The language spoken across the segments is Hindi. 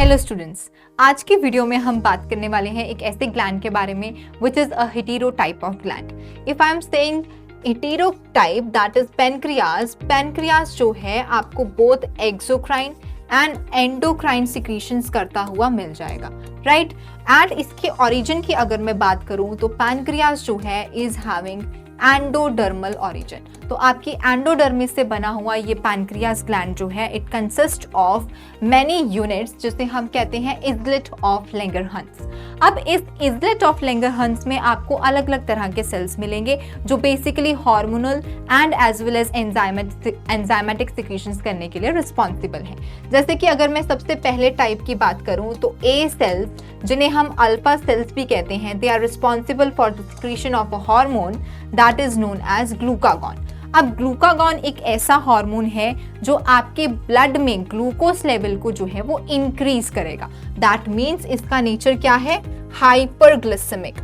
हेलो स्टूडेंट्स, आज की वीडियो में हम बात करने वाले हैं एक ऐसे ग्लैंड के बारे में which is a hetero type of gland. If I am saying hetero type that is pancreas. Pancreas जो है आपको both exocrine and endocrine secretions करता हुआ मिल जाएगा, राइट। एंड इसके ओरिजिन की अगर मैं बात करूं तो पैनक्रियाज जो है इज हैविंग एंडोडर्मल ओरिजिन। तो आपकी एंडोडर्मिस से बना हुआ ये पैनक्रियाज ग्लैंड जो है it consist of many units जिसे हम कहते हैं इजलेट ऑफ लैंगरहंस। अब इस इजलेट ऑफ लैंगरहंस में आपको अलग अलग तरह के सेल्स मिलेंगे जो basically hormonal and as well as enzymatic secretions करने के लिए रिस्पॉन्सिबल हैं। जैसे कि अगर मैं सबसे पहले टाइप की बात करूं तो ए सेल्स, जिन्हें हम अल्फा सेल्स भी कहते हैं, they are responsible for the secretion of a hormone that is known as glucagon. अब ग्लूकागॉन एक ऐसा हार्मोन है जो आपके ब्लड में ग्लूकोज लेवल को जो है वो इंक्रीज करेगा। दैट मीन्स इसका नेचर क्या है? Hyperglycaemic.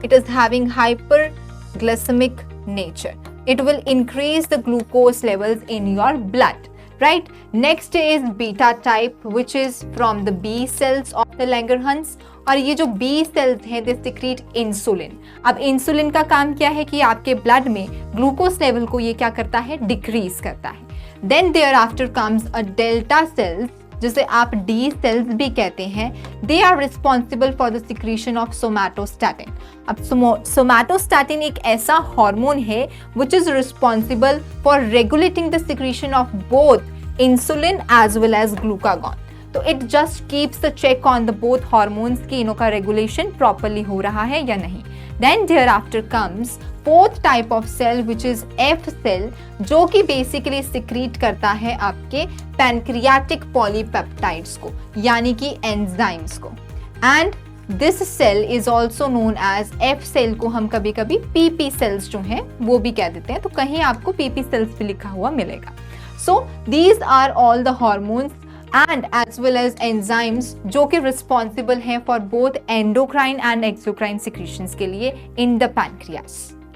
It is having hyperglycaemic nature. It will increase the glucose levels in your blood, right? Next is beta type which is from the B cells of the Langerhans। और ये जो B cells हैं they secrete insulin। अब इंसुलिन का काम क्या है कि आपके ब्लड में ग्लूकोज लेवल को ये क्या करता है? डिक्रीज करता है। Then thereafter comes a delta cells जिसे आप D cells भी कहते हैं। They are responsible for the secretion of somatostatin। अब somatostatin एक ऐसा हार्मोन है which is responsible for regulating the secretion of both insulin as well as glucagon। तो it just keeps the check on the both hormones कि इनों का regulation properly हो रहा है या नहीं। Then thereafter comes fourth type of cell which is F cell, जो कि basically secrete करता है आपके pancreatic polypeptides को, यानी कि enzymes को। And this cell is also known as F cell को हम कभी कभी PP cells जो हैं वो भी कह देते हैं। तो कहीं आपको PP cells भी लिखा हुआ मिलेगा। So these are all the hormones and as well as enzymes जो कि responsible हैं for both endocrine and exocrine secretions के लिए in the pancreas।